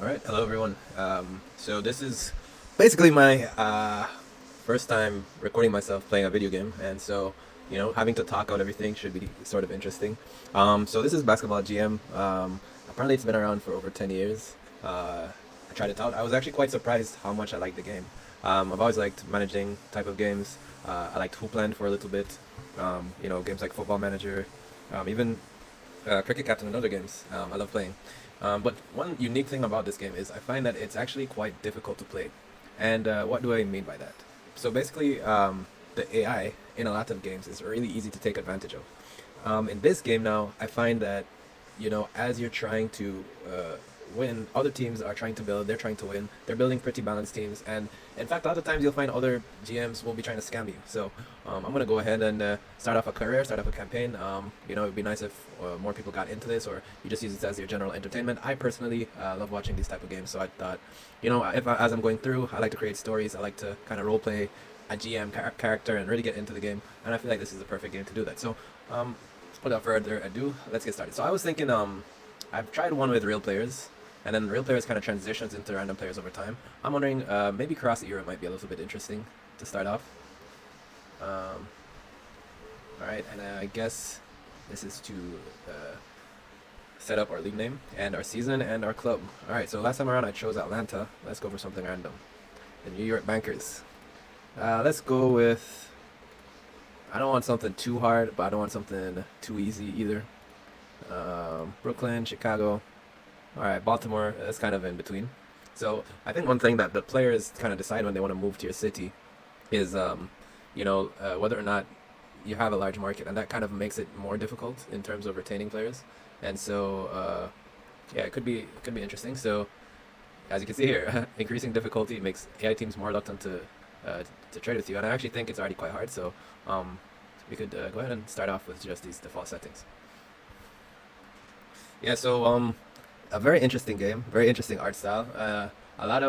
All right, hello everyone. So this is basically my first time recording myself playing a video game, and so having to talk out everything should be sort of interesting. So this is Basketball GM. Apparently, it's been around for over 10 years. I tried it out. I was actually quite surprised how much I liked the game. I've always liked managing type of games. I liked Hoopland for a little bit. Games like Football Manager, even Cricket Captain and other games. I love playing. But one unique thing about this game is I find that it's actually quite difficult to play. And what do I mean by that? So basically, the AI in a lot of games is really easy to take advantage of. In this game now, I find that, as you're trying to win, other teams are trying to build, they're trying to win, they're building pretty balanced teams. And in fact, a lot of times you'll find other GMs will be trying to scam you. So I'm going to go ahead and start off a career, start off a campaign. It'd be nice if more people got into this, or you just use it as your general entertainment. I personally love watching these type of games. So I thought, as I'm going through, I like to create stories. I like to kind of role play a GM character and really get into the game. And I feel like this is the perfect game to do that. So without further ado, let's get started. So I was thinking, I've tried one with real players, and then real players kind of transitions into random players over time. I'm wondering, maybe Cross Era might be a little bit interesting to start off. Alright, and I guess this is to set up our league name, and our season, and our club. Alright, so last time around I chose Atlanta. Let's go for something random. The New York Bankers. Let's go with... I don't want something too hard, but I don't want something too easy either. Brooklyn, Chicago. Alright, Baltimore, that's kind of in between. So I think one thing that the players kind of decide when they want to move to your city is, whether or not you have a large market, and that kind of makes it more difficult in terms of retaining players. And so, yeah, it could be interesting. So as you can see here, increasing difficulty makes AI teams more reluctant to trade with you, and I actually think it's already quite hard. So we could go ahead and start off with just these default settings. Yeah, so a very interesting game, very interesting art style. A lot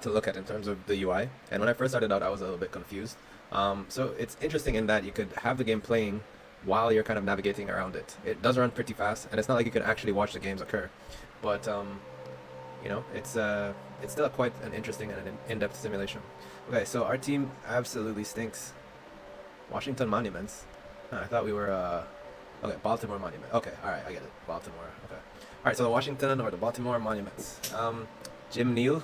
to look at in terms of the UI. And when I first started out, I was a little bit confused. So it's interesting in that you could have the game playing while you're kind of navigating around it. It does run pretty fast, and it's not like you can actually watch the games occur. But it's still quite an interesting and an in-depth simulation. Okay, so our team absolutely stinks. Washington Monuments. I thought we were okay, Baltimore Monument. Okay, alright, I get it. Baltimore. Okay. Alright, so the Washington or the Baltimore Monuments. Jim Neal.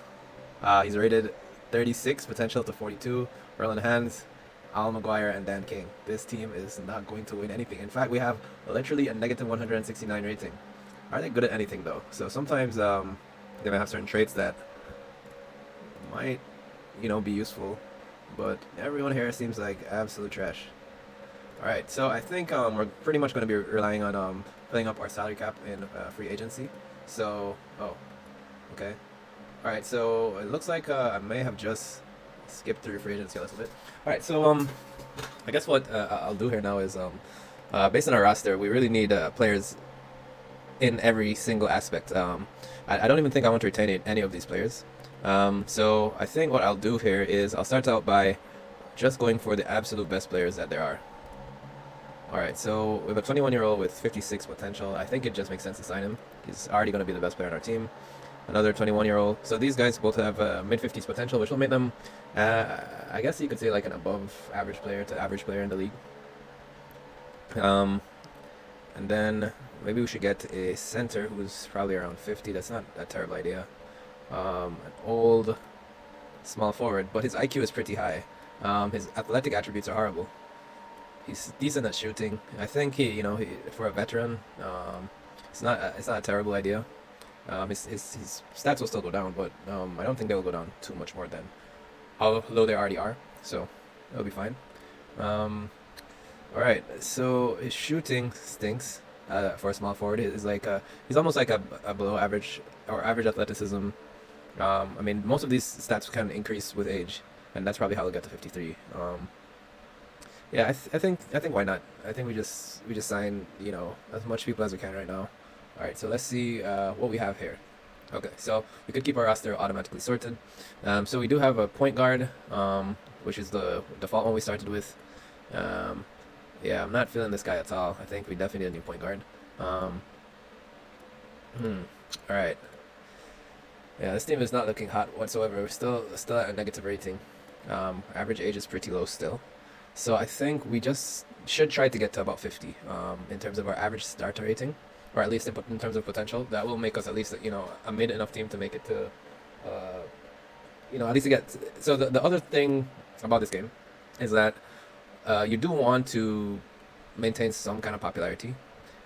He's rated 36, potential to 42. Erlen Hans, Al McGuire, and Dan King. This team is not going to win anything. In fact, we have literally a negative 169 rating. Are they good at anything though? So sometimes they might have certain traits that might, be useful. But everyone here seems like absolute trash. Alright, so I think we're pretty much going to be relying on filling up our salary cap in free agency. So, okay. Alright, so it looks like I may have just skipped through free agency a little bit. Alright, so I guess what I'll do here now is based on our roster, we really need players in every single aspect. I don't even think I want to retain any of these players. So I think what I'll do here is I'll start out by just going for the absolute best players that there are. Alright, so we have a 21-year-old with 56 potential. I think it just makes sense to sign him. He's already going to be the best player on our team. Another 21-year-old. So these guys both have mid-50s potential, which will make them, I guess you could say, like an above-average player to average player in the league. And then maybe we should get a center who's probably around 50. That's not a terrible idea. An old small forward, but his IQ is pretty high. His athletic attributes are horrible. He's decent at shooting. I think he for a veteran, it's not a terrible idea. His stats will still go down, but I don't think they will go down too much more than although they already are. So that'll be fine. All right. So his shooting stinks for a small forward. Is like he's almost like a below average or average athleticism. I mean, most of these stats can increase with age, and that's probably how they'll get to 53. Yeah, I think why not? I think we just sign as much people as we can right now. All right, so let's see what we have here. Okay, so we could keep our roster automatically sorted. So we do have a point guard, which is the default one we started with. Yeah, I'm not feeling this guy at all. I think we definitely need a new point guard. All right. Yeah, this team is not looking hot whatsoever. We're still at a negative rating. Average age is pretty low still. So I think we just should try to get to about 50 in terms of our average starter rating, or at least in terms of potential. That will make us at least a mid enough team to make it to at least to get. So the other thing about this game is that you do want to maintain some kind of popularity,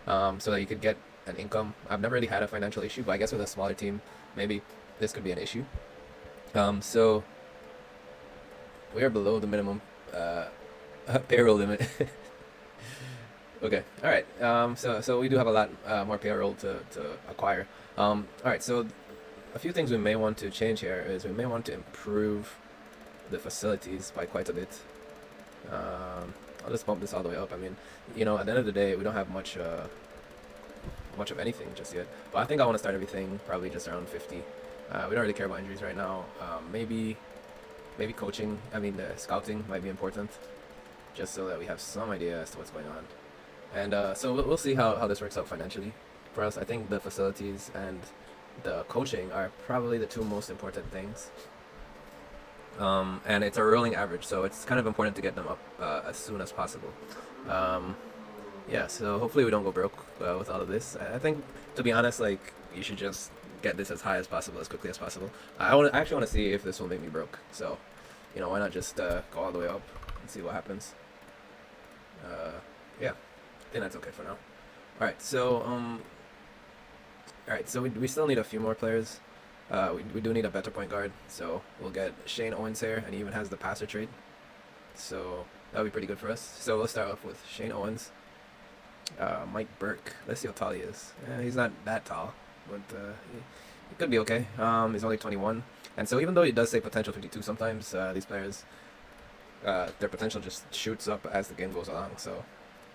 so that you could get an income. I've never really had a financial issue, but I guess with a smaller team, maybe this could be an issue. So we are below the minimum payroll limit. Okay, all right. So we do have a lot more payroll to acquire. All right. So a few things we may want to change here is we may want to improve the facilities by quite a bit. I'll just bump this all the way up. I mean, at the end of the day, we don't have much of anything just yet. But I think I want to start everything probably just around 50. We don't really care about injuries right now. Maybe coaching. I mean, scouting might be important, just so that we have some idea as to what's going on. And so we'll see how this works out financially for us. I think the facilities and the coaching are probably the two most important things. And it's a rolling average, so it's kind of important to get them up as soon as possible. Yeah, so hopefully we don't go broke with all of this. I think, to be honest, like, you should just get this as high as possible, as quickly as possible. I actually want to see if this will make me broke. So, why not just go all the way up and see what happens. Yeah, I think that's okay for now. Alright, so we still need a few more players. We do need a better point guard, so we'll get Shane Owens here, and he even has the passer trade. So that'll be pretty good for us. So let's start off with Shane Owens. Mike Burke. Let's see how tall he is. He's not that tall, but he could be okay. He's only 21, and so even though he does say potential 52, sometimes these players, their potential just shoots up as the game goes along. So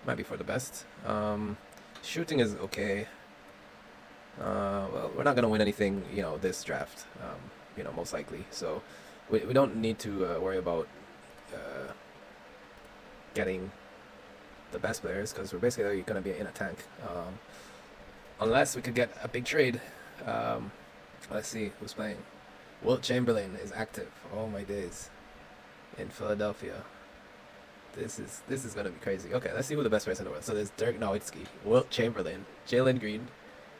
might be for the best. Shooting is okay. Well, we're not gonna win anything, this draft. Most likely. So we don't need to worry about getting the best players, because we're basically going to be in a tank, unless we could get a big trade. Let's see who's playing. Wilt Chamberlain is active. Oh my days, in Philadelphia. This is going to be crazy. Okay, let's see who the best players in the world. So there's Dirk Nowitzki, Wilt Chamberlain, Jalen Green,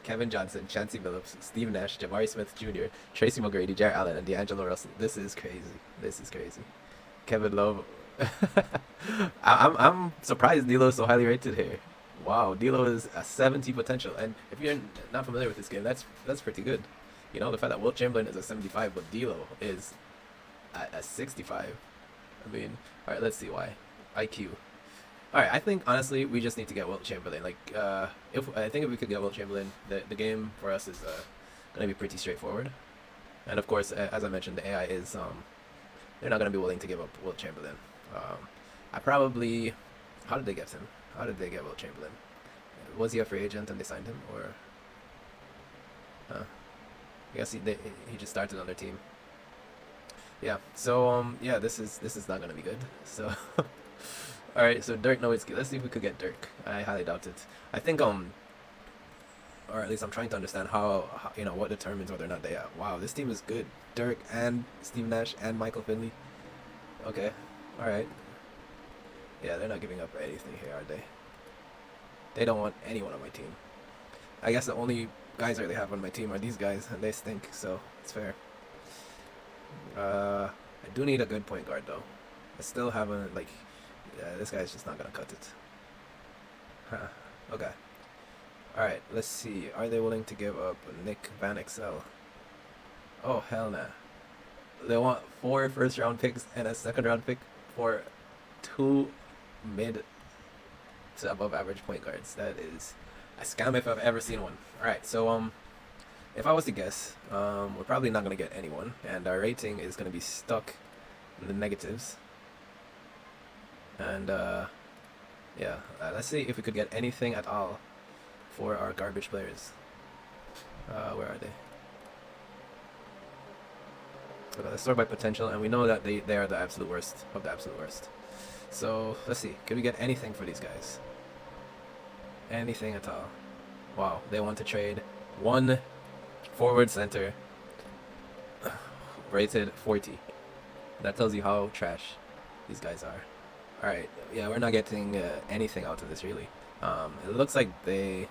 Kevin Johnson, Chancey Billups, Steve Nash, Jabari Smith Jr., Tracy McGrady, Jarrett Allen, and D'Angelo Russell. This is crazy. Kevin Love. I'm surprised D'Lo is so highly rated here. Wow, D'Lo is a 70 potential, and if you're not familiar with this game, that's pretty good. The fact that Wilt Chamberlain is a 75, but D'Lo is a 65. I mean, all right, let's see why. IQ. All right, I think honestly we just need to get Wilt Chamberlain. Like, if we could get Wilt Chamberlain, the game for us is gonna be pretty straightforward. And of course, as I mentioned, the AI is they're not gonna be willing to give up Wilt Chamberlain. I probably, how did they get him? How did they get Wilt Chamberlain? Was he a free agent and they signed him, or? I guess he just started on their team. Yeah. So yeah, this is not gonna be good. So. All right, so Dirk Nowitzki. Let's see if we could get Dirk. I highly doubt it. I think or at least I'm trying to understand how what determines whether or not they. Wow, this team is good. Dirk and Steve Nash and Michael Finley. Okay, all right. Yeah, they're not giving up anything here, are they? They don't want anyone on my team. I guess the only guys I really have on my team are these guys, and they stink. So it's fair. I do need a good point guard though. I still haven't this guy's just not gonna cut it. Huh. Okay. Alright, let's see. Are they willing to give up Nick Van Exel? Oh, hell nah. They want 4 first-round picks and a second-round pick for 2 mid to above-average point guards. That is a scam if I've ever seen one. Alright, so, if I was to guess, we're probably not gonna get anyone, and our rating is gonna be stuck in the negatives. And yeah, let's see if we could get anything at all for our garbage players. Where are they? Okay, let's sort by potential, and we know that they are the absolute worst of the absolute worst. So let's see, can we get anything for these guys? Anything at all? Wow, they want to trade 1 forward center rated 40. That tells you how trash these guys are. All right, yeah, we're not getting anything out of this really. It looks like they're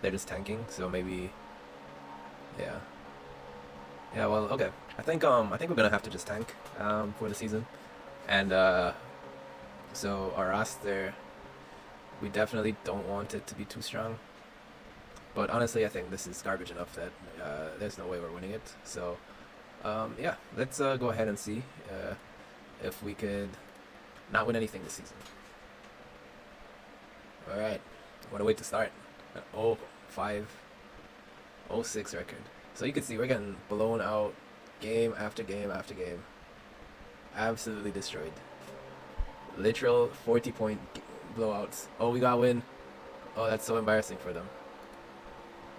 just tanking, so maybe, yeah, yeah. Well, okay. I think we're gonna have to just tank for the season, and so our roster, we definitely don't want it to be too strong. But honestly, I think this is garbage enough that there's no way we're winning it. So yeah, let's go ahead and see if we could not win anything this season. All right, what a way to start. An 0-5, 0-6 record. So you can see we're getting blown out game after game after game. Absolutely destroyed. Literal 40-point blowouts. Oh, we got a win. Oh, that's so embarrassing for them.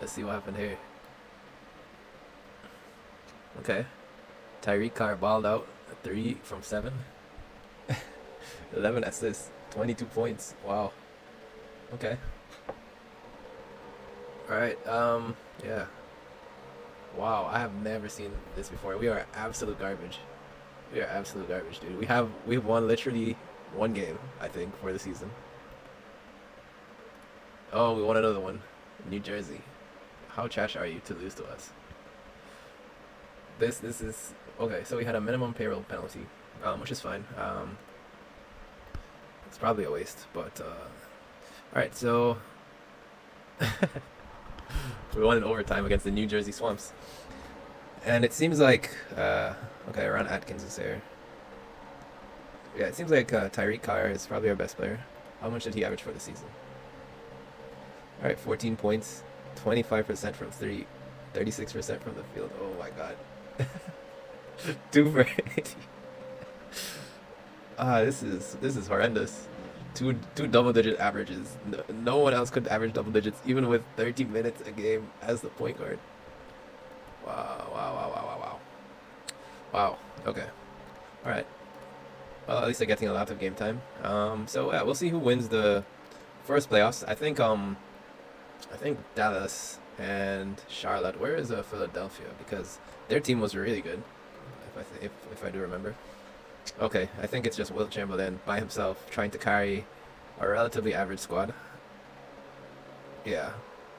Let's see what happened here. Okay. Tyreek Carr balled out 3 from 7. 11 assists, 22 points. Wow. Okay. Alright, yeah. Wow, I have never seen this before. We are absolute garbage. We are absolute garbage, dude. We've won literally one game, I think, for the season. Oh, we won another one. New Jersey. How trash are you to lose to us? This is okay. So we had a minimum payroll penalty, which is fine. It's probably a waste, but all right. So we won in overtime against the New Jersey Swamps, and it seems like okay, Ron Atkins is there. Yeah, it seems like Tyreek Carr is probably our best player. How much did he average for the season? All right, 14 points, 25% from 3, 36% from the field. Oh my God. 2 for 80. This is horrendous. Two double-digit averages. No one else could average double digits, even with 30 minutes a game as the point guard. Wow, wow, wow, wow, wow, wow. Wow. Okay. All right. Well, at least they're getting a lot of game time. So yeah, we'll see who wins the first playoffs. I think Dallas and Charlotte. Where is Philadelphia? Because their team was really good, if I do remember. Okay, I think it's just Wilt Chamberlain by himself trying to carry a relatively average squad. Yeah,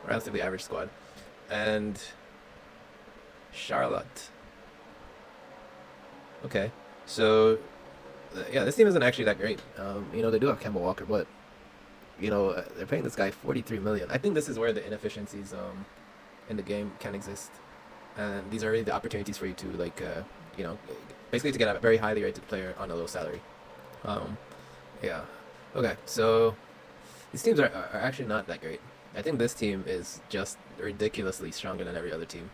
relatively average squad. And Charlotte. Okay, so yeah, this team isn't actually that great. They do have Kemba Walker, but they're paying this guy 43 million. I think this is where the inefficiencies in the game can exist, and these are really the opportunities for you to basically to get a very highly rated player on a low salary. Yeah. Okay, so these teams are actually not that great. I think this team is just ridiculously stronger than every other team.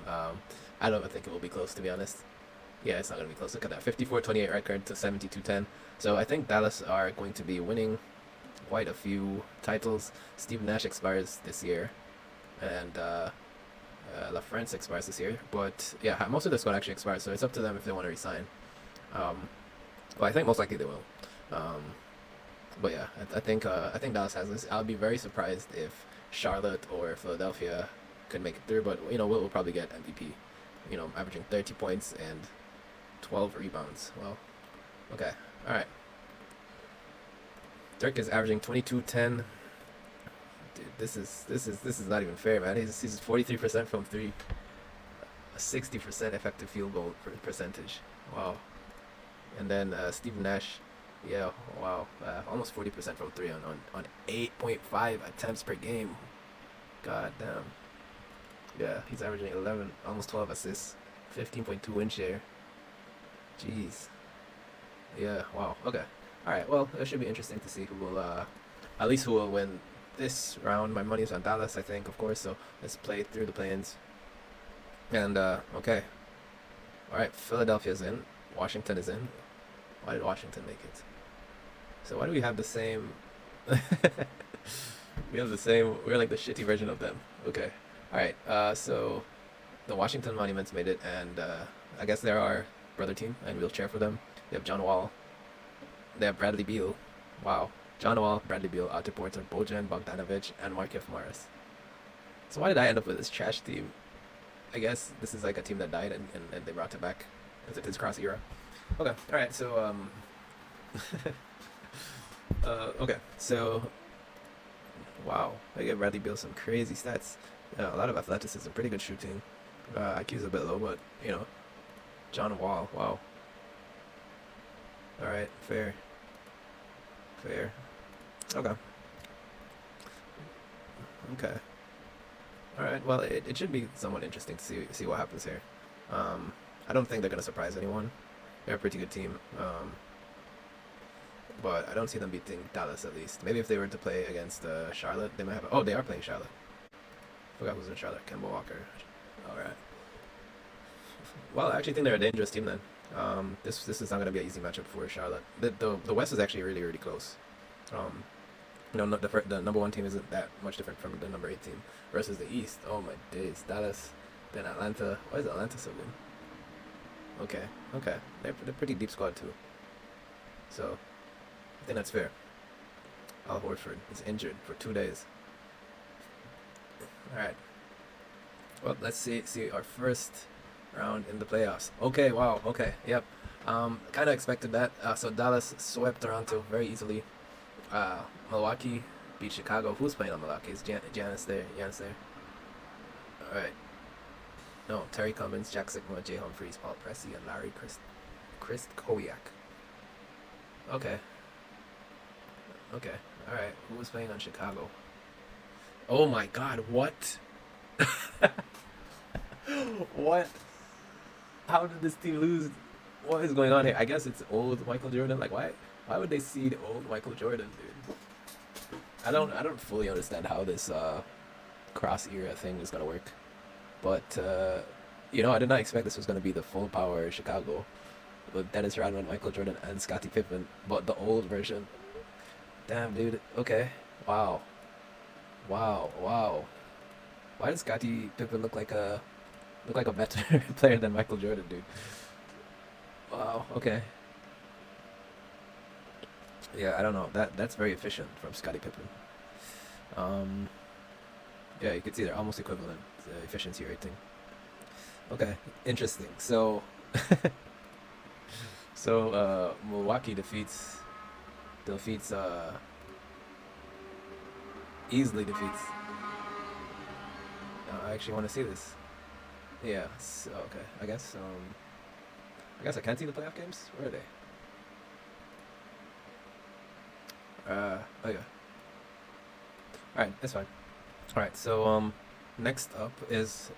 I don't think it will be close, to be honest. Yeah, it's not going to be close. Look at that, 54-28 record to 72-10. So I think Dallas are going to be winning quite a few titles. Steve Nash expires this year, and LaFrance expires this year. But yeah, most of the squad actually expires, so it's up to them if they want to resign. Well, I think most likely they will. But yeah, I think Dallas has this. I'll be very surprised if Charlotte or Philadelphia could make it through. But we'll probably get MVP. Averaging 30 points and 12 rebounds. Well, okay, all right. Dirk is averaging 22-10. Dude, this is not even fair, man. He's 43% from 3, a 60% effective field goal percentage. Wow. And then Steve Nash, yeah, wow, almost 40% from 3 on 8.5 attempts per game. God damn. Yeah, he's averaging 11, almost 12 assists, 15.2 win share. Jeez. Yeah, wow. Okay. All right. Well, it should be interesting to see who will, at least who will win this round. My money is on Dallas, I think, of course. So let's play through the play-ins. And okay. All right. Philadelphia's in. Washington is in. Why did Washington make it? So why do we have the same? We have the same. We're like the shitty version of them. Okay. All right. So the Washington Monuments made it, and I guess they're our brother team, and we'll cheer for them. They have John Wall. They have Bradley Beal. Wow. John Wall, Bradley Beal, Otto Porter, Bojan Bogdanovic, and Markieff Morris. So why did I end up with this trash team? I guess this is like a team that died and they brought it back. because it is cross era. Okay, all right. So okay. So wow, I get Bradley Beal some crazy stats. A lot of athleticism, pretty good shooting. IQ's a bit low, but you know, John Wall. Wow. All right, fair, fair. Okay, okay. All right. Well, it should be somewhat interesting to see what happens here. Um, I don't think they're gonna surprise anyone. They're a pretty good team. But I don't see them beating Dallas at least. Maybe if they were to play against Charlotte, they might have. Oh, they are playing Charlotte. Forgot who's in Charlotte. Kemba Walker. All right. Well, I actually think they're a dangerous team then. This is not going to be an easy matchup for Charlotte. The West is actually really really close. Um, the number one team isn't that much different from the number 8 team versus the East. Oh my days, Dallas, then Atlanta. Why is Atlanta so good? Okay, okay, they're pretty deep squad too. So I think that's fair. Al Horford is injured for 2 days. All right. Well, let's see our first round in the playoffs. Okay, wow. Okay, yep. Kind of expected that. So Dallas swept Toronto very easily. Milwaukee beat Chicago. Who's playing on Milwaukee? Is Giannis there? Giannis there? All right. No, Terry Cummins, Jack Sigma, Jay Humphries, Paul Pressey, and Larry Chris Koyak. Okay. Okay. All right. Who was playing on Chicago? Oh my God! What? What? How did this team lose? What is going on here? I guess it's old Michael Jordan. Like why? Why would they seed old Michael Jordan, dude? I don't fully understand how this cross era thing is gonna work. But I did not expect this was gonna be the full power Chicago with Dennis Rodman, Michael Jordan, and Scottie Pippen, but the old version. Damn, dude. Okay. Wow. Wow. Wow. Why does Scottie Pippen look like a better player than Michael Jordan, dude? Wow. Okay. Yeah, I don't know. That's very efficient from Scottie Pippen. Um, yeah, you could see they're almost equivalent efficiency rating. Okay, interesting. So Milwaukee defeats easily defeats. I actually want to see this. Yeah. So, okay. I guess I can't see the playoff games. Where are they? Oh yeah. All right, that's fine. All right. So next up is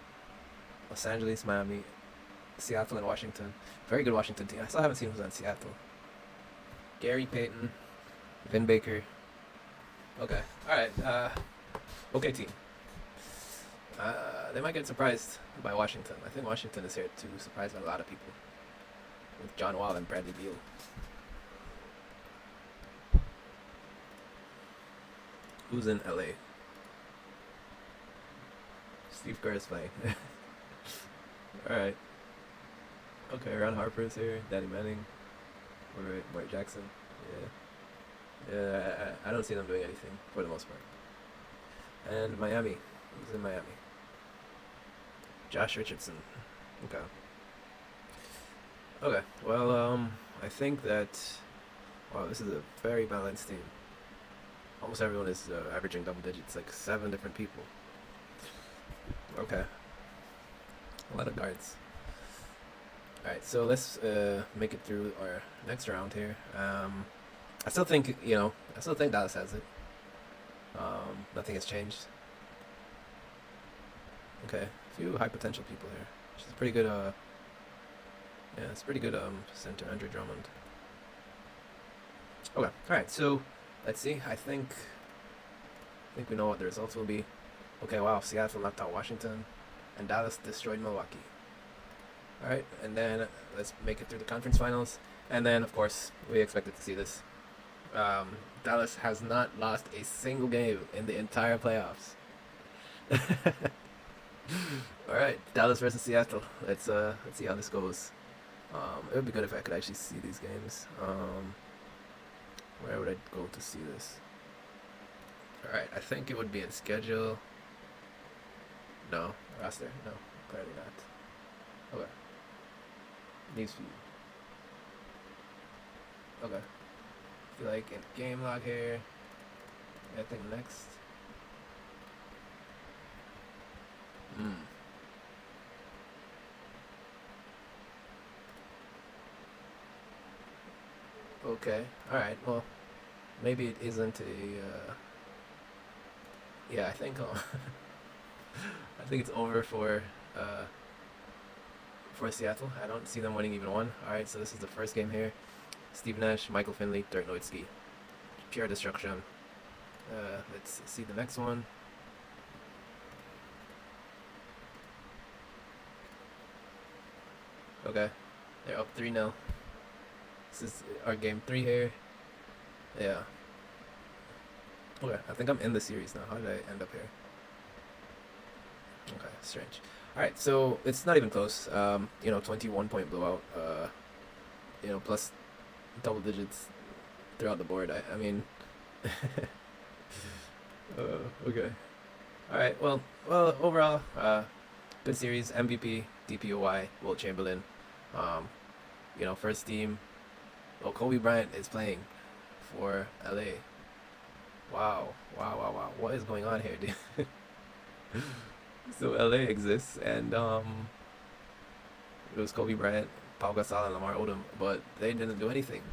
Los Angeles, Miami, Seattle, and Washington. Very good Washington team. I still haven't seen who's on Seattle. Gary Payton, Vin Baker. Okay. All right. Okay, team. They might get surprised by Washington. I think Washington is here to surprise a lot of people with John Wall and Bradley Beal. Who's in LA? Steve Kerr is playing. All right. Okay, Ron Harper is here. Danny Manning. All right, Mark Jackson. Yeah. Yeah, I don't see them doing anything for the most part. And Miami. Who's in Miami? Josh Richardson. Okay. Okay. Well, I think that. Wow, this is a very balanced team. Almost everyone is averaging double digits, like 7 different people. Okay. A lot of guards. Alright, so let's make it through our next round here. I still think, Dallas has it. Nothing has changed. Okay, a few high potential people here. Which is pretty good, yeah, it's pretty good, center, Andre Drummond. Okay, alright, so let's see. I think we know what the results will be. Okay, wow, Seattle knocked out Washington, and Dallas destroyed Milwaukee. All right, and then let's make it through the conference finals, and then of course we expected to see this. Dallas has not lost a single game in the entire playoffs. All right, Dallas versus Seattle. Let's see how this goes. It would be good if I could actually see these games. Where would I go to see this? All right, I think it would be in schedule. No, roster. No, clearly not. Okay. Newsfeed. Okay. Feel like in game log here. I think next. Hmm. Okay. All right. Well, maybe it isn't a. Yeah, I think. I think it's over for Seattle. I don't see them winning even one. All right. So this is the first game here. Steve Nash, Michael Finley, Dirk Nowitzki. Pure destruction. Let's see the next one. Okay. They're up 3-0. This is our game 3 here. Yeah. Okay, I think I'm in the series now. How did I end up here? Okay, strange. All right, so it's not even close. 21 point blowout. Plus double digits throughout the board. I mean, okay. All right. Well. Overall, good series. MVP, DPOY, Wilt Chamberlain. First team. Oh, Kobe Bryant is playing for LA. Wow. What is going on here, dude? So LA exists, and it was Kobe Bryant, Paul Gasol, and Lamar Odom, but they didn't do anything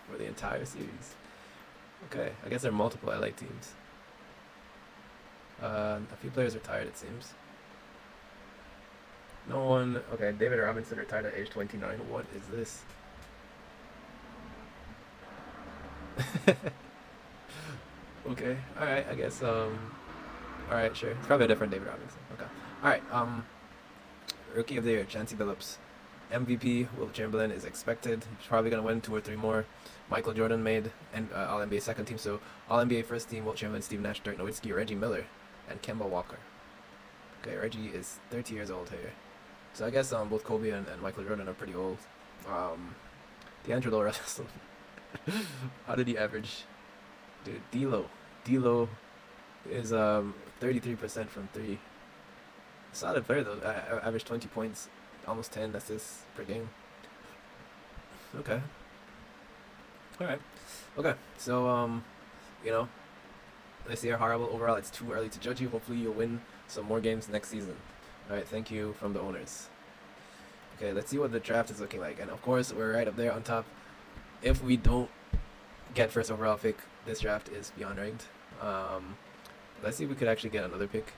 for the entire series. Okay, I guess there are multiple LA teams. A few players retired, it seems. No one. Okay, David Robinson retired at age 29. What is this? Okay, all right. I guess. All right, sure. It's probably a different David Robinson. Okay. All right. Rookie of the Year, Chauncey Billups. MVP, Wilt Chamberlain is expected. He's probably gonna win 2 or 3 more. Michael Jordan made and All NBA second team, so All NBA first team: Wilt Chamberlain, Steve Nash, Dirk Nowitzki, Reggie Miller, and Kemba Walker. Okay, Reggie is 30 years old here. So I guess both Kobe and Michael Jordan are pretty old. D'Angelo Russell. How did he average? Dude, D'Lo is 33% from three. Solid player though. Averaged 20 points, almost 10 assists per game. Okay. All right. Okay. So this year horrible overall. It's too early to judge you. Hopefully you'll win some more games next season. All right. Thank you from the owners. Okay. Let's see what the draft is looking like. And of course we're right up there on top. If we don't get first overall pick, this draft is beyond ranked. Let's see if we could actually get another pick.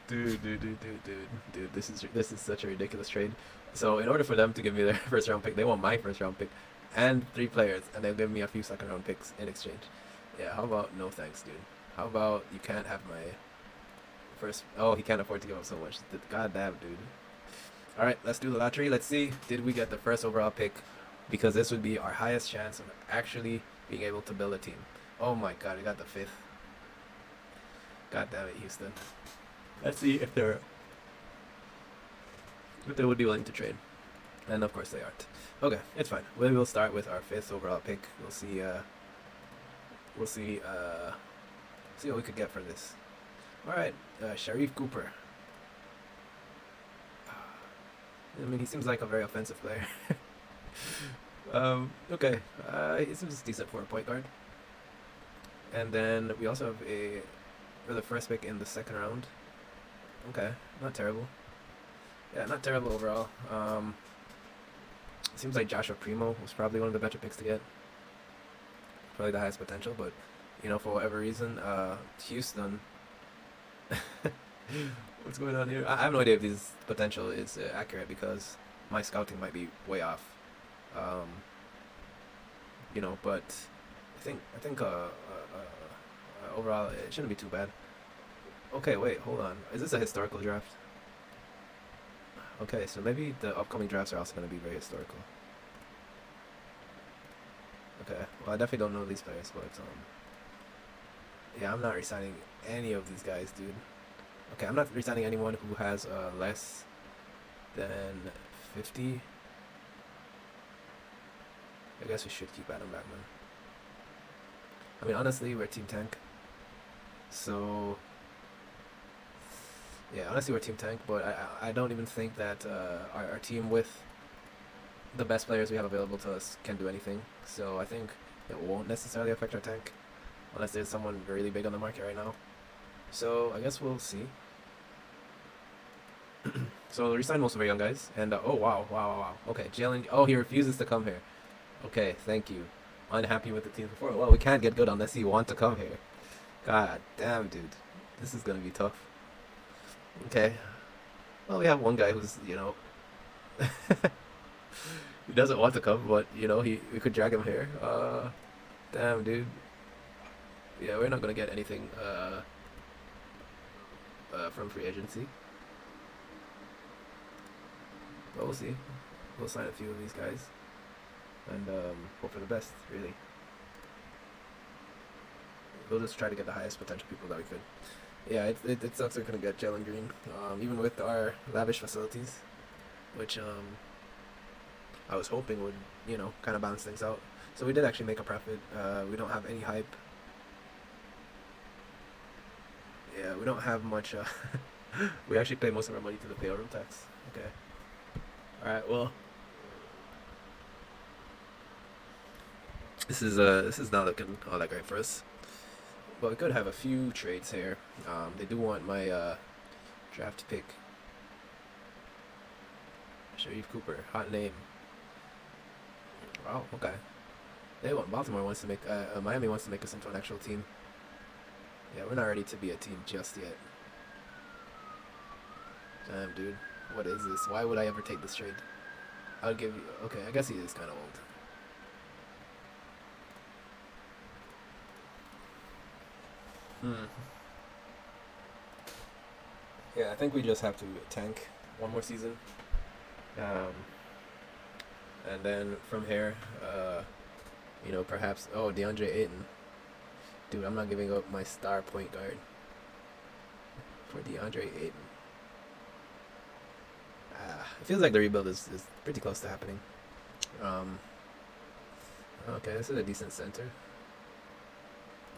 Dude, this is such a ridiculous trade. So in order for them to give me their first round pick, they want my first round pick and 3 players, and they'll give me a few second round picks in exchange. Yeah, how about no thanks, dude? How about you can't have my first? Oh, he can't afford to give up so much. God damn, dude. All right, let's do the lottery. Let's see, did we get the first overall pick? Because this would be our highest chance of actually being able to build a team. Oh my God, we got the 5th. God damn it, Houston. Let's see if they would be willing to trade. And of course they aren't. Okay, it's fine. We will start with our 5th overall pick. We'll see. See what we could get for this. All right, Sharif Cooper. I mean, he seems like a very offensive player. Okay, he seems decent for a point guard. And then we also have for the first pick in the second round. Okay, not terrible. Yeah, not terrible overall. Seems like Joshua Primo was probably one of the better picks to get. Probably the highest potential, but for whatever reason, Houston. What's going on here? I have no idea if this potential is accurate because my scouting might be way off. But I think overall it shouldn't be too bad. Okay, wait, hold on. Is this a historical draft? Okay, so maybe the upcoming drafts are also going to be very historical. Okay, well I definitely don't know these players, but yeah, I'm not resigning any of these guys, dude. Okay, I'm not resigning anyone who has less than 50. I guess we should keep Adam Backman. I mean, honestly, we're Team Tank. So, Yeah, honestly, we're team tank, but I don't even think that our team with the best players we have available to us can do anything. So I think it won't necessarily affect our tank unless there's someone really big on the market right now. So I guess we'll see. So we resigned most of our young guys, and oh wow, wow, wow, wow. Okay, Jalen. Oh, he refuses to come here. Okay, thank you. Unhappy with the team before. Well, we can't get good unless you want to come here. God damn, dude, this is gonna be tough. Okay. Well, we have one guy who's he doesn't want to come, but he we could drag him here. Damn, dude. Yeah, we're not gonna get anything from free agency, but we'll see. We'll sign a few of these guys and hope for the best. Really, we'll just try to get the highest potential people that we could. Yeah, it sucks we couldn't get Jalen Green, even with our lavish facilities, which I was hoping would kind of balance things out. So we did actually make a profit. We don't have any hype. Yeah, we don't have much. We actually pay most of our money to the payroll tax. Okay. All right. Well, this is not looking all that great for us. But we could have a few trades here. They do want my draft pick. Sharif Cooper, hot name. Wow. Okay. They want Baltimore wants to make Miami wants to make us into an actual team. Yeah, we're not ready to be a team just yet. Damn, dude. What is this? Why would I ever take this trade? I'll give you... Okay, I guess he is kind of old. Hmm. Yeah, I think we just have to tank one more season. Um, and then from here, perhaps... Oh, DeAndre Ayton. Dude, I'm not giving up my star point guard for DeAndre Ayton. It feels like the rebuild is pretty close to happening. Um, okay, this is a decent center.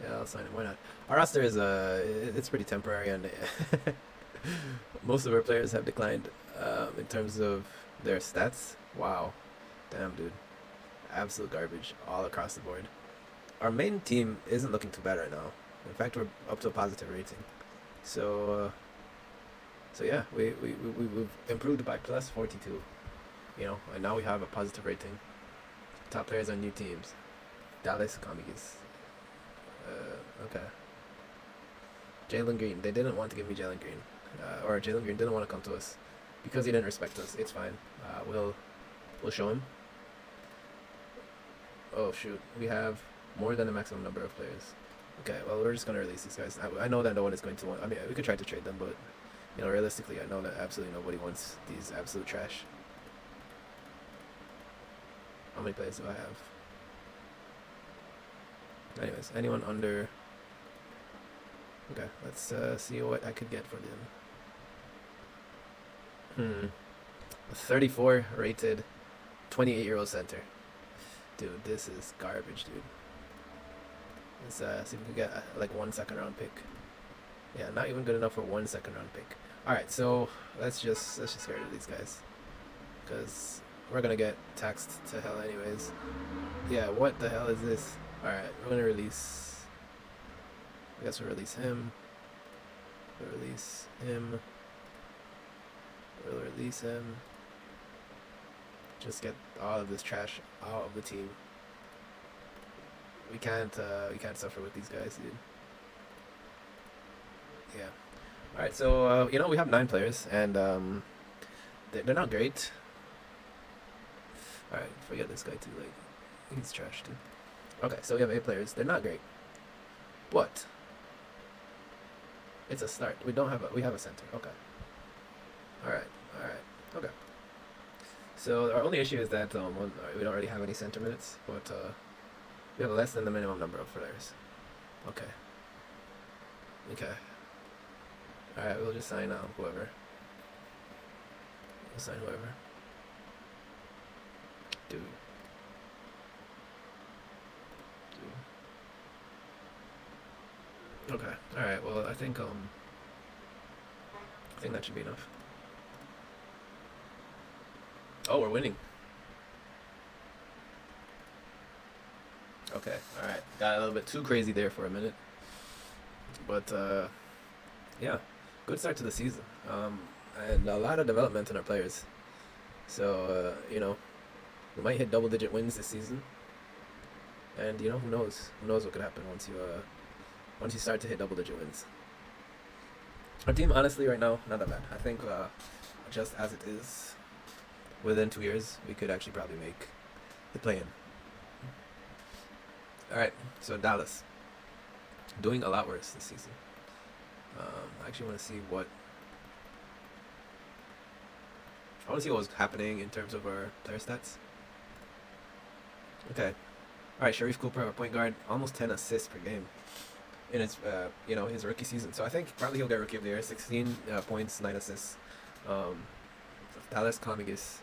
Yeah, I'll sign him. Why not? Our roster is it's pretty temporary, and most of our players have declined in terms of their stats. Wow, damn, dude, absolute garbage all across the board. Our main team isn't looking too bad right now. In fact, we're up to a positive rating. So yeah, we've improved by plus 42. And now we have a positive rating. Top players on new teams. Dallas Commies. Okay. Jalen Green. They didn't want to give me Jalen Green, or Jalen Green didn't want to come to us because he didn't respect us. It's fine. We'll show him. Oh shoot, we have more than the maximum number of players. Okay, well we're just gonna release these guys. I know that no one is going to want. I mean, we could try to trade them, but realistically, I know that absolutely nobody wants these absolute trash. How many players do I have? Anyways, anyone under... Okay, let's see what I could get for them. A 34 rated 28-year-old center. Dude, this is garbage, dude. Let's see if we can get like 1 second round pick. Yeah, not even good enough for 1 second round pick. Alright, so let's just get rid of these guys, because we're gonna get taxed to hell anyways. Yeah, what the hell is this? Alright, we're gonna release... I guess we'll release him. We'll release him. We'll release him. Just get all of this trash out of the team. We can't suffer with these guys, dude. Yeah. Alright, so we have 9 players, and they're not great. Alright, forget this guy too, like he's trash too. Okay, so we have 8 players. They're not great. But it's a start. We have a center. Okay. Alright. Okay. So our only issue is that we don't already have any center minutes, but we have less than the minimum number of players. Okay. Alright, we'll just sign whoever. We'll sign whoever. Dude. Okay. Alright, well I think think that should be enough. Oh, we're winning. Okay, all right. Got a little bit too crazy there for a minute, but yeah, good start to the season. And a lot of development in our players. So we might hit double-digit wins this season. And who knows? Who knows what could happen once you start to hit double-digit wins. Our team, honestly, right now, not that bad. I think just as it is, within 2 years, we could actually probably make the play-in. All right, so Dallas, doing a lot worse this season. I actually want to see what was happening in terms of our player stats. Okay, all right, Sharif Cooper, our point guard, almost 10 assists per game in his rookie season. So I think probably he'll get rookie of the year. 16 points, 9 assists. Dallas Commingus,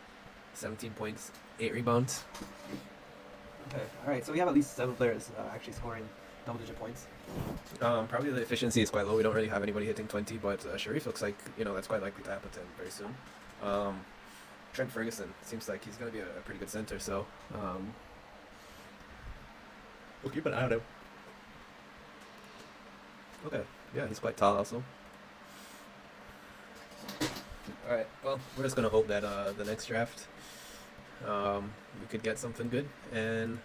17 points, 8 rebounds. Okay, all right. So we have at least 7 players actually scoring double-digit points. Probably the efficiency is quite low. We don't really have anybody hitting 20, but Sharif looks like that's quite likely to happen to him very soon. Trent Ferguson seems like he's going to be a pretty good center, so we'll keep an eye on him. Okay, yeah, he's quite tall also. All right, well, we're just going to hope that the next draft we could get something good, and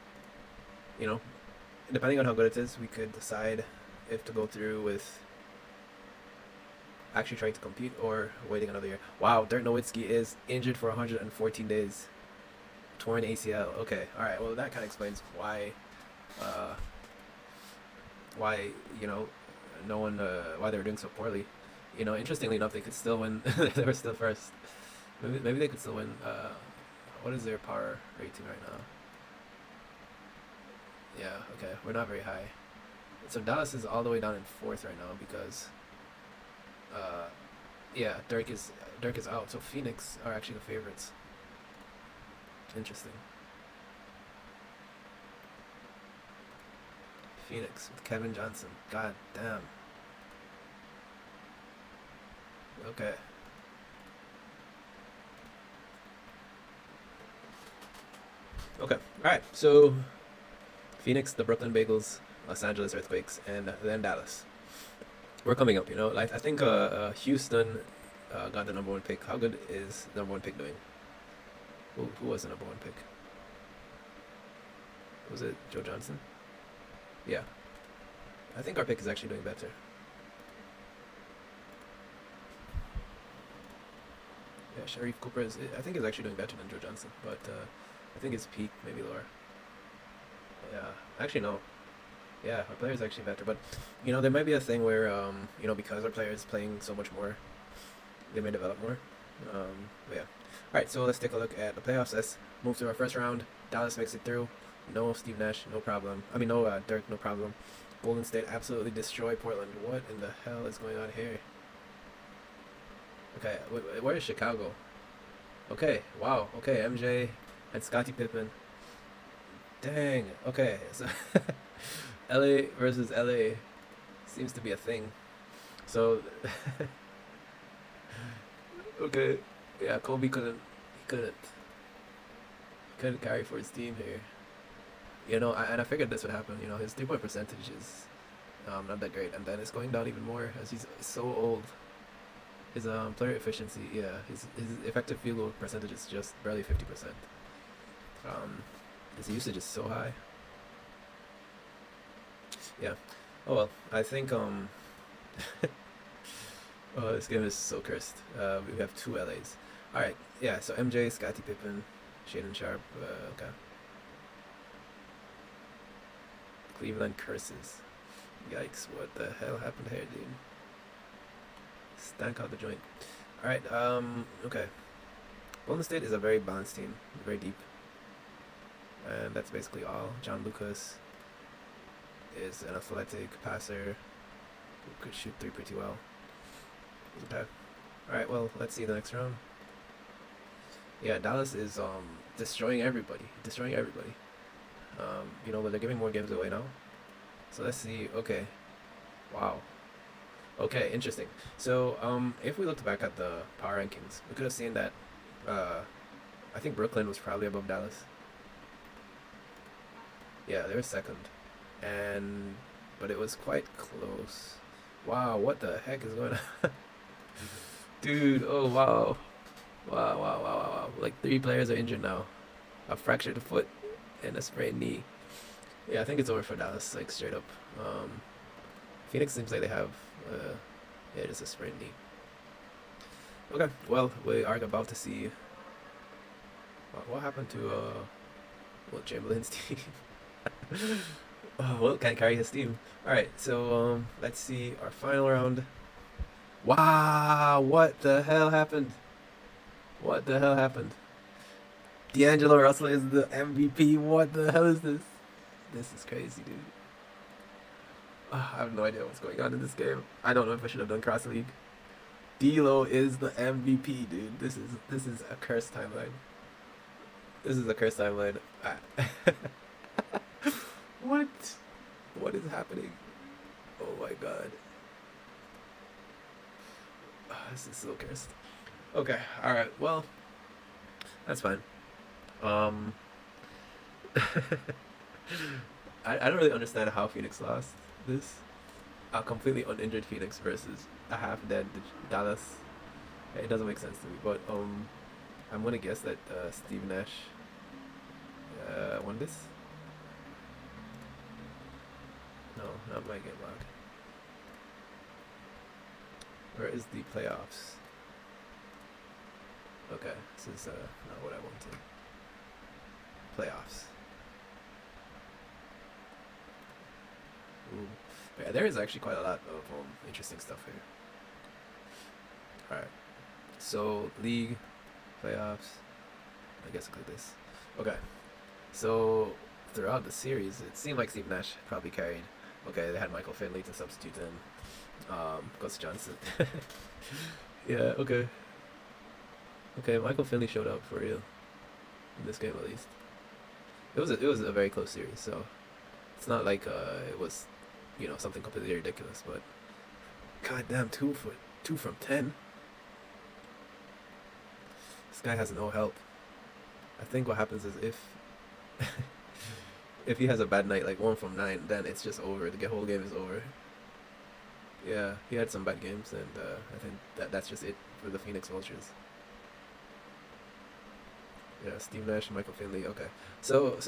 depending on how good it is, we could decide if to go through with actually trying to compete or waiting another year. Wow, Dirk Nowitzki is injured for 114 days. Torn ACL. Okay, all right. Well, that kind of explains why no one why they were doing so poorly. Interestingly enough, they could still win. They were still first. Maybe they could still win. What is their power rating right now? Yeah, okay, we're not very high. So Dallas is all the way down in 4th right now because Dirk is out. So Phoenix are actually the favorites. Interesting. Phoenix with Kevin Johnson. God damn. Okay. Okay. All right. So Phoenix, the Brooklyn Bagels, Los Angeles Earthquakes, and then Dallas. We're coming up. I think Houston got the number 1 pick. How good is the number 1 pick doing? Who was the number 1 pick? Was it Joe Johnson? Yeah. I think our pick is actually doing better. Yeah, Sharif Cooper I think is actually doing better than Joe Johnson, but I think his peak maybe lower. Yeah, actually no. Yeah, our player is actually better, but there might be a thing where because our player is playing so much more, they may develop more. But yeah. All right, so let's take a look at the playoffs. Let's move to our first round. Dallas makes it through. No Steve Nash, no problem. No Dirk, no problem. Golden State absolutely destroy Portland. What in the hell is going on here? Okay, where is Chicago? Okay, wow. Okay, MJ and Scottie Pippen. Dang. Okay, so LA versus LA seems to be a thing. So okay, yeah, Kobe couldn't carry for his team here. And I figured this would happen. His 3-point percentage is not that great, and then it's going down even more as he's so old. His player efficiency, his effective field goal percentage is just barely 50%. His usage is so high. Yeah. Oh well, I think oh, this game is so cursed. We have 2 LAs. All right. Yeah. So MJ, Scottie Pippen, Shaden Sharp. Okay. Cleveland curses. Yikes! What the hell happened here, dude? Stank out the joint. All right. Okay. Golden State is a very balanced team, very deep, and that's basically all. John Lucas is an athletic passer who could shoot 3 pretty well. Okay. All right. Well, let's see the next round. Yeah, Dallas is destroying everybody. But they're giving more games away now. So let's see. Okay. Wow. Okay, interesting. So, if we looked back at the power rankings, we could have seen that uh, I think Brooklyn was probably above Dallas. Yeah, they were second, and but it was quite close. Wow, what the heck is going on, dude? Oh wow, wow, wow, wow, wow, wow! Like three players are injured now, a fractured foot and a sprained knee. Yeah, I think it's over for Dallas, like straight up. Um, Phoenix seems like they have, yeah, just a sprained knee. Okay, well, we are about to see what happened to Will Chamberlain's team. Oh, Will can't carry his team. All right, so let's see our final round. Wow, what the hell happened? What the hell happened? D'Angelo Russell is the MVP. What the hell is this? This is crazy, dude. I have no idea what's going on in this game. I don't know if I should have done cross league. D'Lo is the MVP, dude. This is a cursed timeline. This is a cursed timeline. What? What is happening? Oh my god. This is so cursed. Okay, alright, well, that's fine. Um I don't really understand how Phoenix lost this. A completely uninjured Phoenix versus a half dead Dallas. It doesn't make sense to me, but I'm gonna guess that Steve Nash won this. No, not my game log. Where is the playoffs? Okay, this is not what I wanted. Playoffs. Ooh. Yeah, there is actually quite a lot of interesting stuff here. Alright. So, league, playoffs. I guess I'll click this. Okay. So, throughout the series, it seemed like Steve Nash probably carried. Okay, they had Michael Finley to substitute in. Gus Johnson. Yeah, okay. Okay, Michael Finley showed up for real. In this game, at least. It was a very close series, so it's not like it was, something completely ridiculous. But goddamn, 2 from 10. This guy has no help. I think what happens is if if he has a bad night, like 1 from 9, then it's just over. The whole game is over. Yeah, he had some bad games, and I think that's just it for the Phoenix Vultures. Yeah, Steve Nash, Michael Finley. Okay, so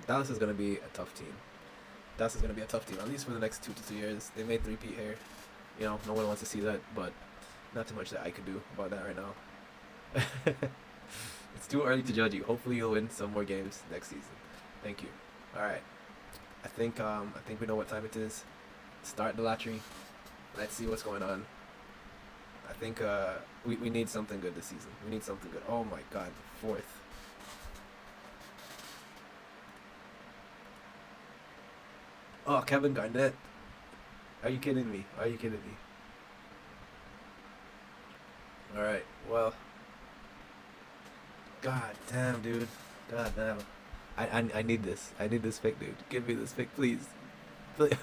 Dallas is gonna be a tough team. Dallas is gonna be a tough team, at least for the next 2 to 3 years. They made three-peat here. No one wants to see that, but not too much that I could do about that right now. It's too early to judge you. Hopefully, you'll win some more games next season. Thank you. All right. I think we know what time it is. Start the lottery. Let's see what's going on. I think we need something good this season. We need something good. Oh my god, fourth. Oh, Kevin Garnett. Are you kidding me? Are you kidding me? All right. Well, god damn, dude. God damn. I need this. I need this pick, dude. Give me this pick, please. Please.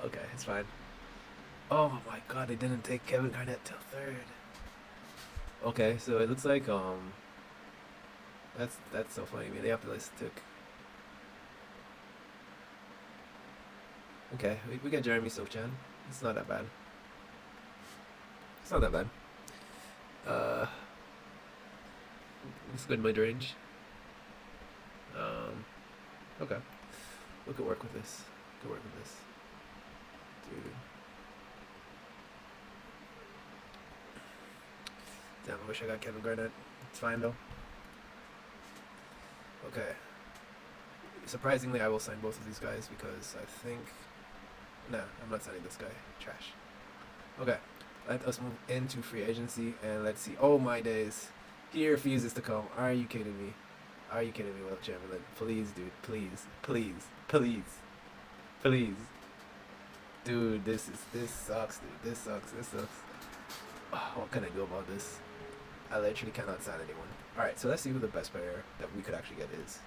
Okay, it's fine. Oh my god, they didn't take Kevin Garnett till third. Okay, so it looks like that's so funny. Minneapolis took. Okay, we got Jeremy Sochan. It's not that bad. It's not that bad. Uh, it's good mid range. Okay, we could work with this. Could work with this, dude. Damn, I wish I got Kevin Garnett. It's fine though. Okay. Surprisingly, I will sign both of these guys because I think. Nah, I'm not signing this guy. Trash. Okay. Let us move into free agency and let's see. Oh my days. He refuses to come. Are you kidding me? Are you kidding me, Will Chamberlain? Please, dude. Please. Please. Please. Please. Dude, this sucks, dude. This sucks. This sucks. Oh, what can I do about this? I literally cannot sign anyone. Alright, so let's see who the best player that we could actually get is.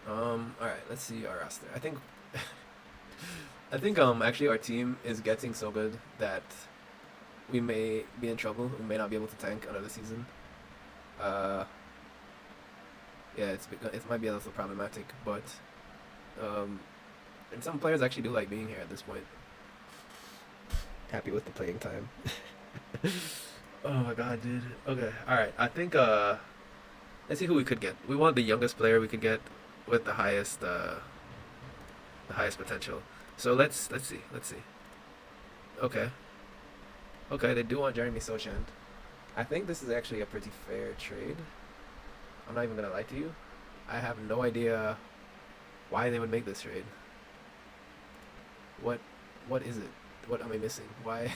All right. Let's see our roster. I think. I think actually our team is getting so good that we may be in trouble. We may not be able to tank another season. Uh, yeah, it might be a little problematic, but um, and some players actually do like being here at this point. Happy with the playing time. Oh my god, dude. Okay, all right. I think let's see who we could get. We want the youngest player we could get with the highest potential. So let's see. Okay, okay. They do want Jeremy Sochant. I think this is actually a pretty fair trade. I'm not even gonna lie to you. I have no idea why they would make this trade. What what is it? What am I missing? Why?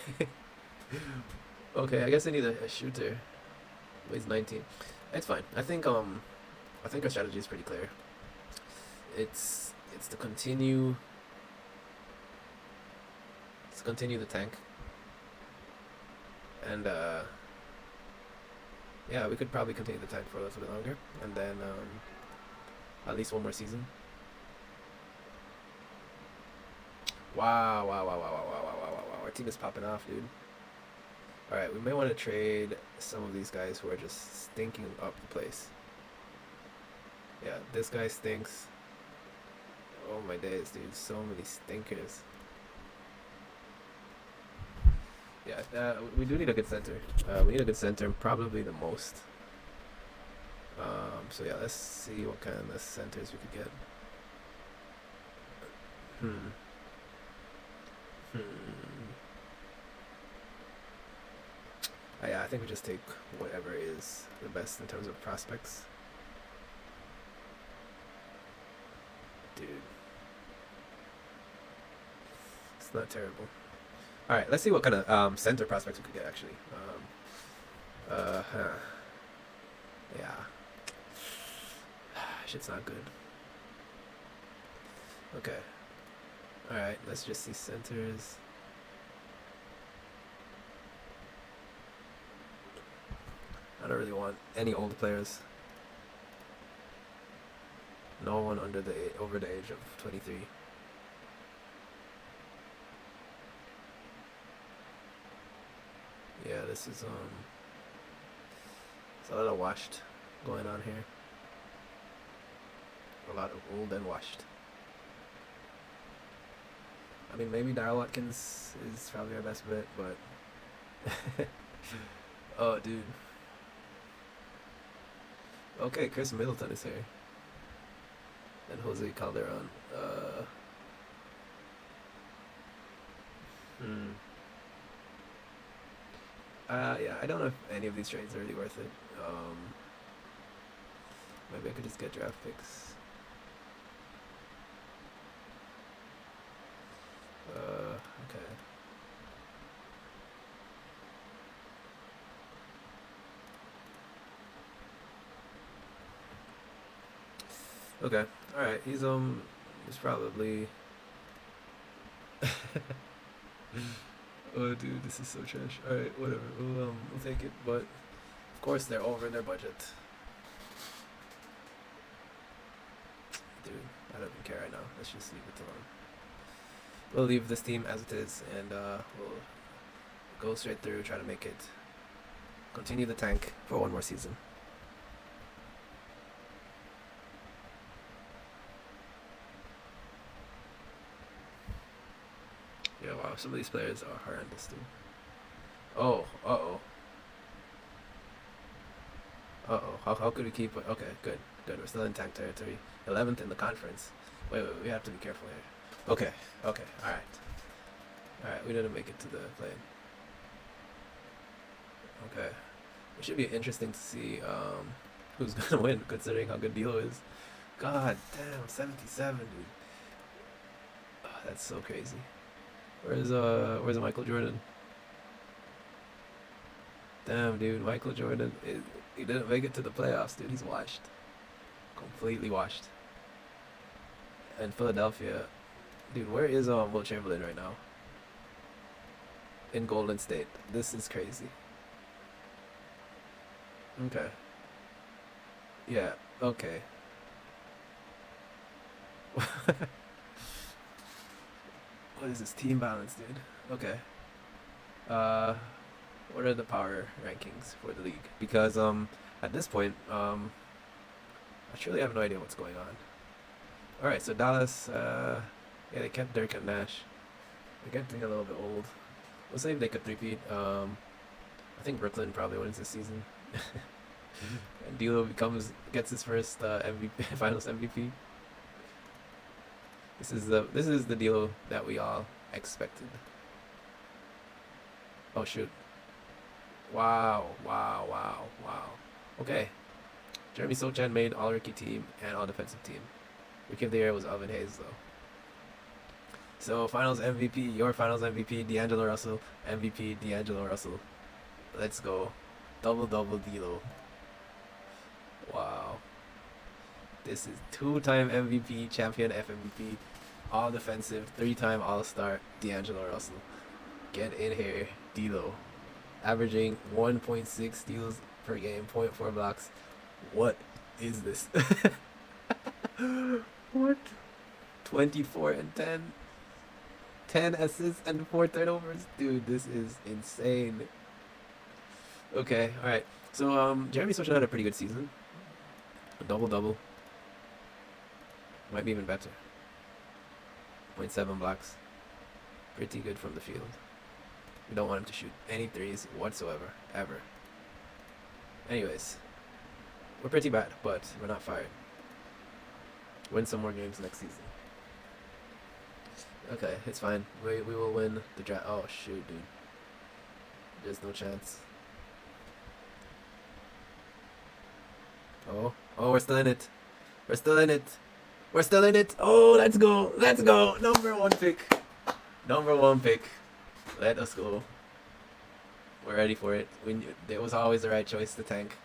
Okay, I guess I need a shooter. He's 19. It's fine. I think our strategy is pretty clear. It's to continue the tank. And yeah, we could probably continue the tank for a little bit longer and then at least one more season. Wow, wow, wow, wow, wow, wow, wow, wow, wow, wow. Our team is popping off, dude. Alright, we may want to trade some of these guys who are just stinking up the place. Yeah, this guy stinks. Oh my days, dude. So many stinkers. Yeah, we do need a good center. We need a good center, probably the most. So yeah, let's see what kind of centers we could get. Hmm. Hmm. Yeah, I think we just take whatever is the best in terms of prospects. Dude. It's not terrible. Alright, let's see what kind of center prospects we could get, actually. Huh. Yeah. Shit's not good. Okay. Alright, let's just see centers. I don't really want any old players. No one over the age of 23. Yeah, this is there's a lot of washed going on here. A lot of old and washed. I mean, maybe Darryl Watkins is probably our best bet, but oh, dude. Okay, Chris Middleton is here. And Jose Calderon. Hmm. Yeah, I don't know if any of these trades are really worth it. Maybe I could just get draft picks. Okay. Okay. All right. He's probably. Oh, dude, this is so trash. All right, whatever. We'll take it. But of course, they're over their budget. Dude, I don't even care right now. Let's just leave it alone. We'll leave this team as it is, and we'll go straight through, try to make it. Continue the tank for one more season. Yeah, wow, some of these players are horrendous, dude. Oh, uh-oh. Uh-oh. How could we keep it? Okay, good. Good. We're still in tank territory. 11th in the conference. Wait, we have to be careful here. Okay, okay, alright. Alright, we didn't make it to the play. Okay. It should be interesting to see who's gonna win, considering how good D'Lo is. God damn, 77, dude. Oh, that's so crazy. Where's Michael Jordan? Damn, dude, Michael Jordan, he didn't make it to the playoffs, dude. He's washed. Completely washed. And Philadelphia, dude, where is Will Chamberlain right now? In Golden State. This is crazy. Okay. Yeah, okay. What is this team balance, dude? Okay. Uh, what are the power rankings for the league? Because at this point I truly have no idea what's going on. All right, so Dallas, yeah, they kept Dirk and Nash. They're getting a little bit old. We'll say they could repeat. I think Brooklyn probably wins this season. And D'Lo gets his first MVP, Finals MVP. This is the D'Lo that we all expected. Oh shoot! Wow! Wow! Wow! Wow! Okay, Jeremy Sochan made all rookie team and all defensive team. Rookie of the year was Alvin Hayes though. So Finals MVP, your Finals MVP, D'Angelo Russell. MVP, D'Angelo Russell. Let's go. Double D'Lo. Wow. This is two-time MVP, champion FMVP, all defensive, three-time All-Star, D'Angelo Russell. Get in here, D'Lo. Averaging 1.6 steals per game, zero point 0.4 blocks. What is this? What? 24 and 10. 10 assists and 4 turnovers. Dude, this is insane. Okay, alright. So, Jeremy Sochan had a pretty good season. A double-double. Might be even better. 0.7 blocks. Pretty good from the field. We don't want him to shoot any threes whatsoever. Ever. Anyways. We're pretty bad, but we're not fired. Win some more games next season. Okay, it's fine. We will win the draft. Oh, shoot, dude. There's no chance. Oh, we're still in it. We're still in it. We're still in it. Oh, let's go. Let's go. Number one pick. Number one pick. Let us go. We're ready for it. It was always the right choice to tank.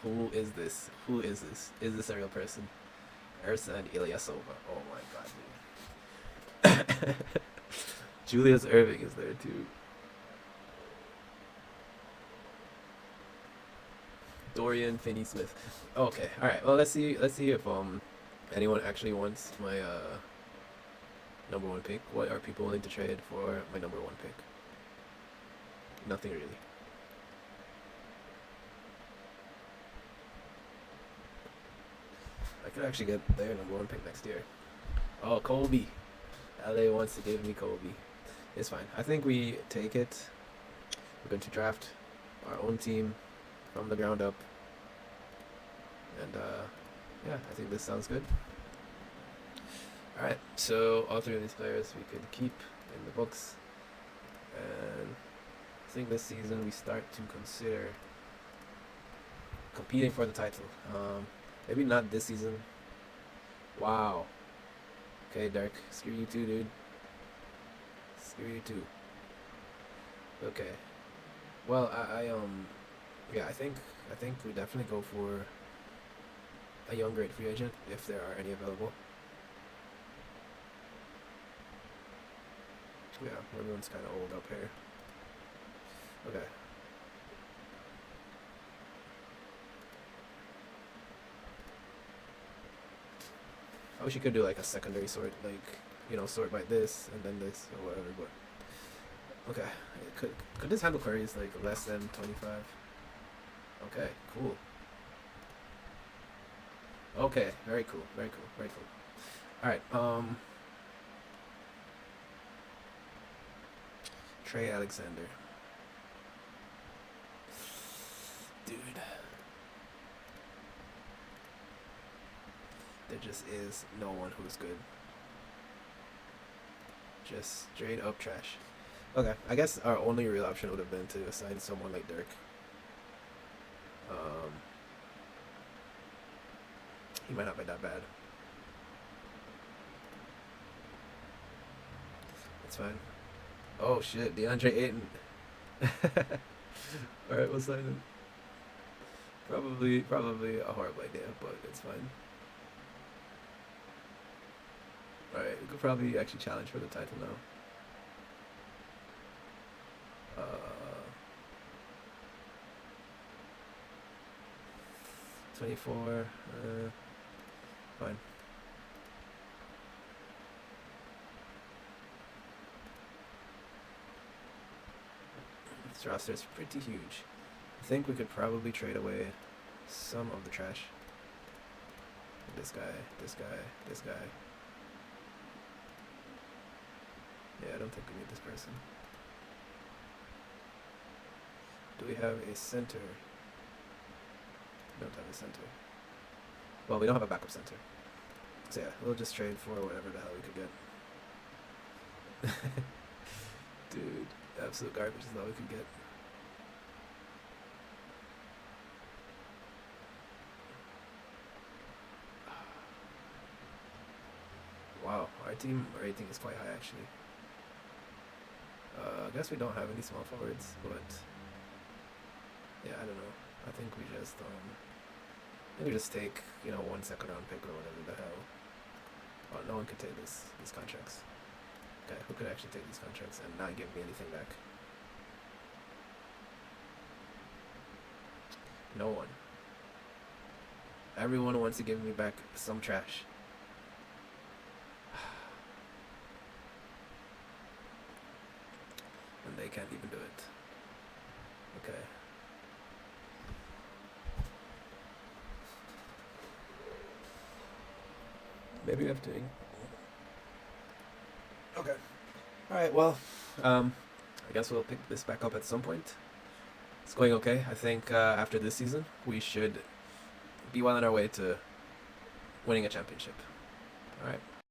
Who is this? Who is this? Is this a real person? Ersan Ilyasova. Oh my god, dude. Julius Irving is there too. Dorian Finney-Smith. Okay, all right. Well, let's see if anyone actually wants my number one pick. What are people willing to trade for my number one pick? Nothing really. I could actually get their number one pick next year. Oh, Kobe. LA wants to give me Kobe. It's fine. I think we take it. We're going to draft our own team from the ground up. And yeah, I think this sounds good. Alright, so all three of these players we could keep in the books. And I think this season we start to consider competing for the title. Maybe not this season. Wow. Okay, Dirk. Screw you too, dude. Screw you too. Okay. Well, yeah, I think we definitely go for a young great free agent if there are any available. Yeah, everyone's kind of old up here. Okay. I wish you could do like a secondary sort, like, you know, sort by this and then this or whatever, but okay. Could this handle queries like less than 25? Okay, cool. Okay, very cool, very cool, very cool. Alright, Trey Alexander. Dude. There just is no one who's good. Just straight up trash. Okay, I guess our only real option would have been to assign someone like Dirk. He might not be that bad. It's fine. Oh shit, DeAndre Ayton. Alright, we'll sign him. Probably a horrible idea, but it's fine. Alright, we could probably actually challenge for the title now. 24, fine. This roster is pretty huge. I think we could probably trade away some of the trash. This guy, this guy, this guy. Yeah, I don't think we need this person. Do we have a center? We don't have a center. Well, we don't have a backup center. So yeah, we'll just trade for whatever the hell we could get. Dude, absolute garbage is all we could get. Wow, our team rating is quite high actually. I guess we don't have any small forwards, but yeah, I don't know. I think we just take, you know, 1 second round pick or whatever the hell. Oh, no one could take these contracts. Okay, who could actually take these contracts and not give me anything back? No one. Everyone wants to give me back some trash. And they can't even do it. Okay. Maybe we have to. Okay. Alright, well, I guess we'll pick this back up at some point. It's going okay. I think after this season, we should be well on our way to winning a championship. Alright.